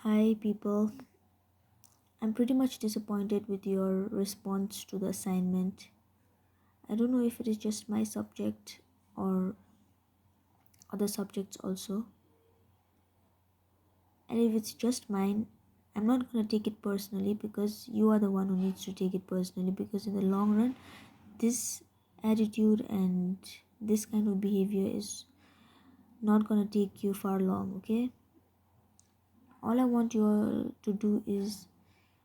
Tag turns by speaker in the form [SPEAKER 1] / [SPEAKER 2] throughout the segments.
[SPEAKER 1] Hi, people. I'm pretty much disappointed with your response to the assignment. I don't know if it is just my subject or other subjects also. And if it's just mine, I'm not going to take it personally because you are the one who needs to take it personally. Because in the long run, this attitude and this kind of behavior is not going to take you far long, okay? All I want you all to do is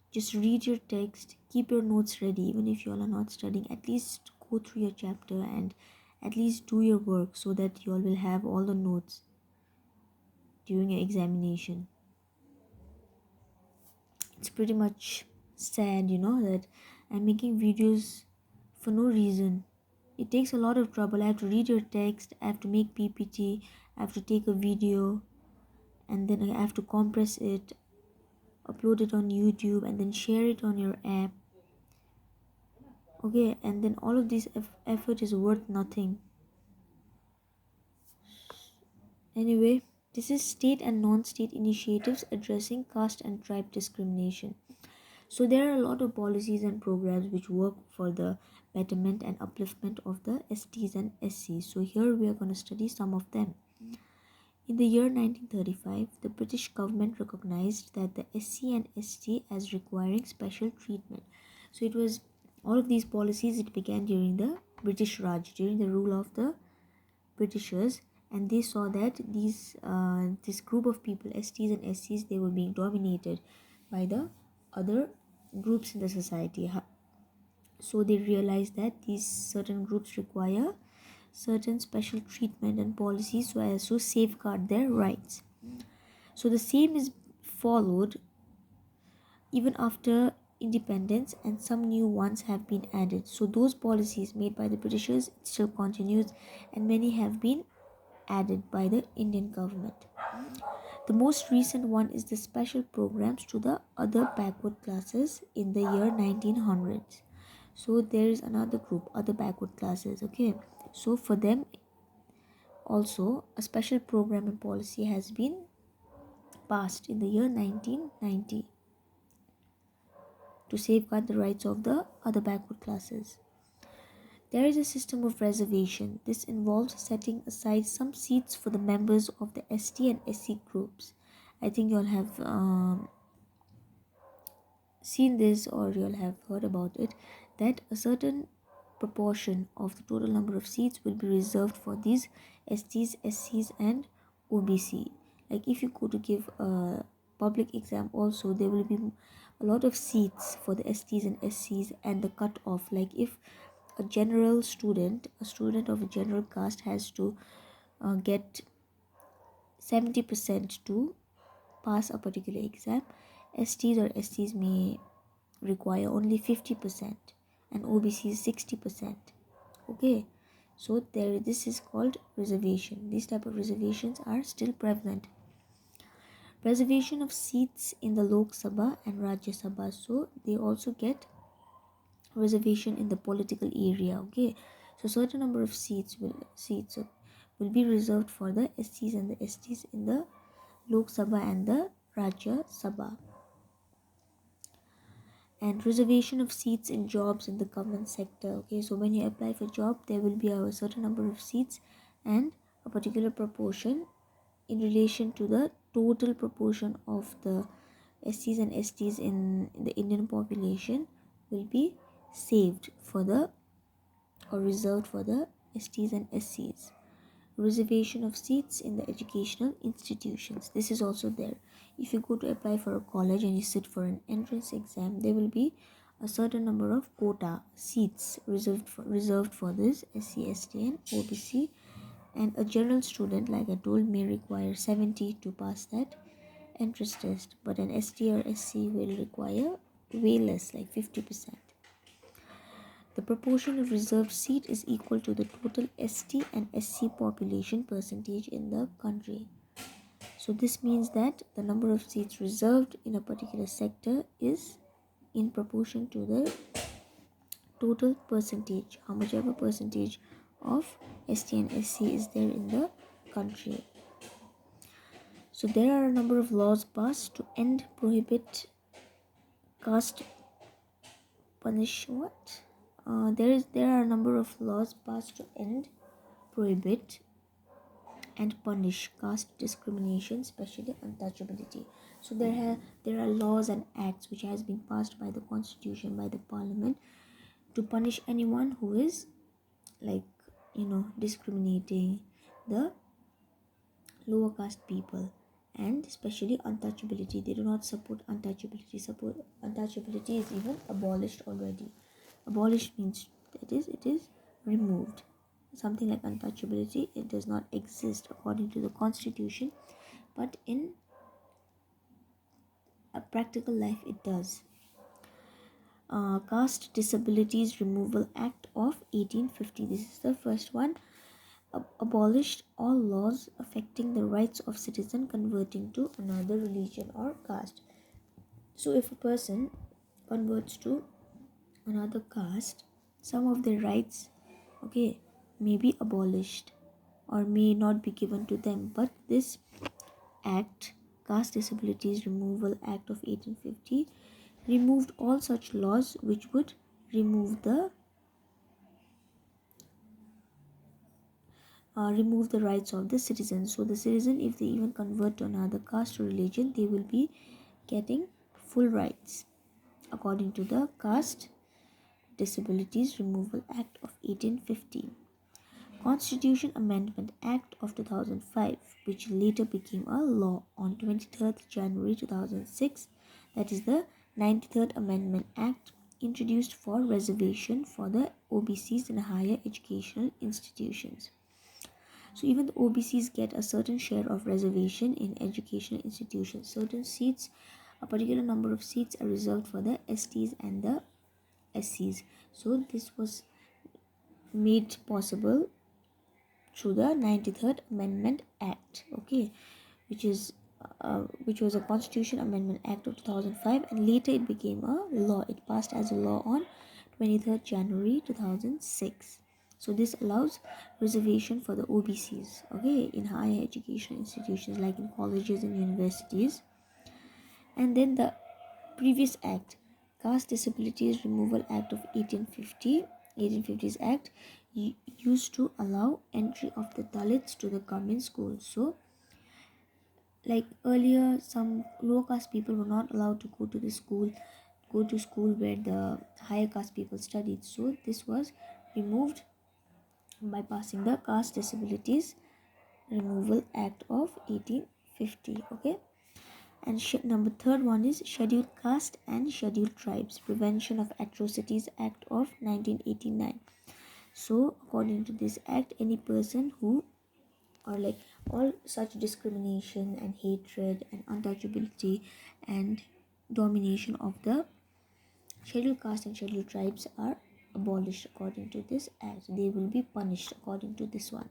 [SPEAKER 1] just read your text, keep your notes ready. Even if you all are not studying, at least go through your chapter and at least do your work so that you all will have all the notes during your examination. It's pretty much sad, that I'm making videos for no reason. It takes a lot of trouble. I have to read your text, I have to make PPT, I have to take a video, and then I have to compress it, upload it on YouTube, and then share it on your app. Okay, and then all of this effort is worth nothing. Anyway, this is state and non-state initiatives addressing caste and tribe discrimination. So there are a lot of policies and programs which work for the betterment and upliftment of the STs and SCs. So here we are going to study some of them. In the year 1935, the British government recognized that the SC and ST as requiring special treatment. So it was all of these policies, it began during the British Raj, during the rule of the Britishers, and they saw that this group of people, STs and SCs, they were being dominated by the other groups in the society. So they realized that these certain groups require certain special treatment and policies so as to safeguard their rights. So the same is followed even after independence, and some new ones have been added. So those policies made by the Britishers, it still continues, and many have been added by the Indian government. The most recent one is the special programs to the other backward classes in the year 1900s. So there is another group, other backward classes. Okay, so for them also a special program and policy has been passed in the year 1990 to safeguard the rights of the other backward classes. There is a system of reservation. This involves setting aside some seats for the members of the ST and SC groups. I think you'll have seen this or you'll have heard about it, that a certain proportion of the total number of seats will be reserved for these STs, SCs, and OBC. Like if you go to give a public exam, also there will be a lot of seats for the STs and SCs, and the cut off. Like if a general student, a student of a general caste, has to get 70% to pass a particular exam, STs or SCs may require only 50% and OBC is 60%. Okay, so this is called reservation. These type of reservations are still prevalent. Reservation of seats in the Lok Sabha and Rajya Sabha, so they also get reservation in the political area. Okay, so certain number of seats will be reserved for the SCs and the STs in the Lok Sabha and the Rajya Sabha. And reservation of seats in jobs in the government sector. Okay, so when you apply for job, there will be a certain number of seats, and a particular proportion in relation to the total proportion of the SCs and STs in the Indian population will be saved for the or reserved for the STs and SCs. Reservation of seats in the educational institutions, this is also there. If you go to apply for a college and you sit for an entrance exam, there will be a certain number of quota seats reserved for this SC, ST, and OBC, and a general student, like I told, may require 70 to pass that entrance test, but an ST or SC will require way less, like 50%. The proportion of reserved seat is equal to the total ST and SC population percentage in the country. So this means that the number of seats reserved in a particular sector is in proportion to the total percentage, how much ever percentage of ST and SC is there in the country. So there are a number of laws passed to end, prohibit, caste, punish what? There are a number of laws passed to end, prohibit, and punish caste discrimination, especially untouchability. So there are laws and acts which has been passed by the constitution, by the parliament, to punish anyone who is like discriminating the lower caste people, and especially untouchability. They do not support untouchability. Support untouchability is even abolished already. Abolished means it is removed. Something like untouchability, it does not exist according to the constitution, but in a practical life it does. Caste Disabilities Removal Act of 1850. This is the first one. Abolished all laws affecting the rights of citizen converting to another religion or caste. So if a person converts to another caste, some of their rights, okay, may be abolished or may not be given to them. But this act, Caste Disabilities Removal Act of 1850, removed all such laws which would remove the rights of the citizen. So the citizen, if they even convert to another caste or religion, they will be getting full rights according to the Caste Disabilities Removal Act of 1850. Constitution Amendment Act of 2005, which later became a law on 23rd January 2006, that is the 93rd Amendment Act, introduced for reservation for the OBCs in higher educational institutions. So even the OBCs get a certain share of reservation in educational institutions. Certain seats, a particular number of seats are reserved for the STs and the SCs. So this was made possible through the 93rd Amendment Act, okay, which was a Constitution Amendment Act of 2005, and later it became a law. It passed as a law on 23rd January 2006. So this allows reservation for the OBCs, okay, in higher education institutions like in colleges and universities. And then the previous act, Caste Disabilities Removal Act of 1850's Act, used to allow entry of the Dalits to the government schools. So like earlier, some lower caste people were not allowed to go to school where the higher caste people studied. So this was removed by passing the Caste Disabilities Removal Act of 1850, okay. And number third one is Scheduled Caste and Scheduled Tribes Prevention of Atrocities Act of 1989. So according to this act, any person who, or like all such discrimination and hatred and untouchability and domination of the scheduled caste and scheduled tribes are abolished according to this act. They will be punished according to this one.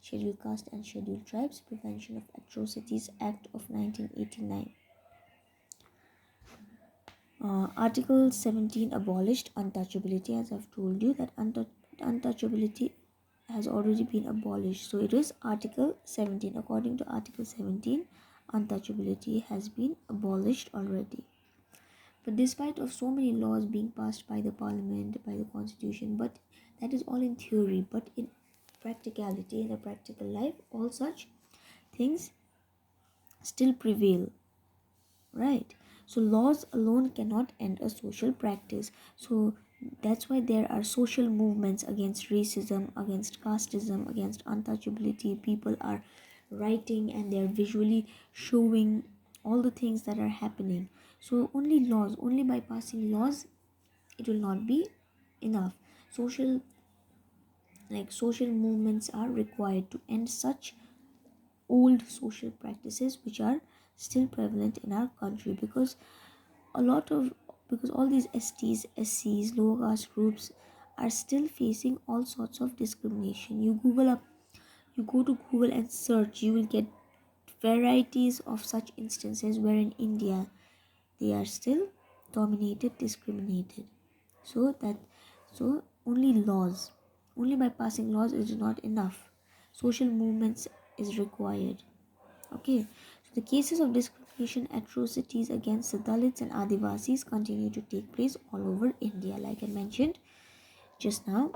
[SPEAKER 1] Scheduled Caste and Scheduled Tribes Prevention of Atrocities Act of 1989. Article 17 abolished untouchability. As I've told you that untouchability has already been abolished. So it is Article 17. According to Article 17, untouchability has been abolished already. But despite of so many laws being passed by the parliament, by the constitution, but that is all in theory. But in practicality, in a practical life, all such things still prevail, right? So laws alone cannot end a social practice. So that's why there are social movements against racism, against casteism, against untouchability. People are writing and they're visually showing all the things that are happening. So only by passing laws, it will not be enough. Social movements are required to end such old social practices which are still prevalent in our country, because all these STs, SCs, lower caste groups are still facing all sorts of discrimination. You go to Google and search, you will get varieties of such instances where in India they are still dominated, discriminated. So only by passing laws is not enough. Social movements is required, okay. The cases of discrimination, atrocities against the Dalits and Adivasis continue to take place all over India. Like I mentioned just now,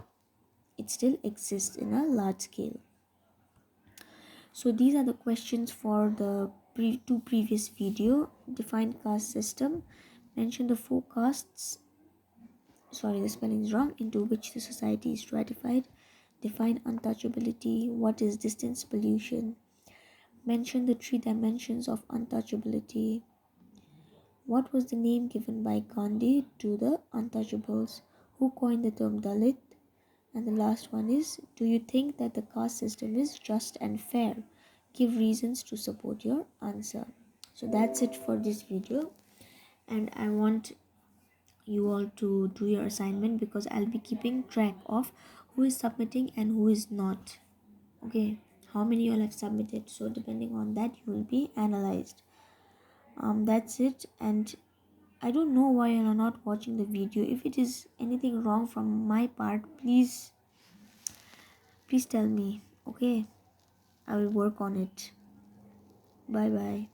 [SPEAKER 1] it still exists in a large scale. So these are the questions for the two previous video. Define caste system. Mention the four castes, sorry the spelling is wrong, into which the society is stratified. Define untouchability. What is distance pollution? Mention the three dimensions of untouchability. What was the name given by Gandhi to the untouchables? Who coined the term Dalit? And the last one is, do you think that the caste system is just and fair? Give reasons to support your answer. So that's it for this video, and I want you all to do your assignment because I'll be keeping track of who is submitting and who is not. Okay, how many you all have submitted, so depending on that you will be analyzed. That's it, and I don't know why you are not watching the video. If it is anything wrong from my part, please tell me. Okay, I will work on it. Bye bye.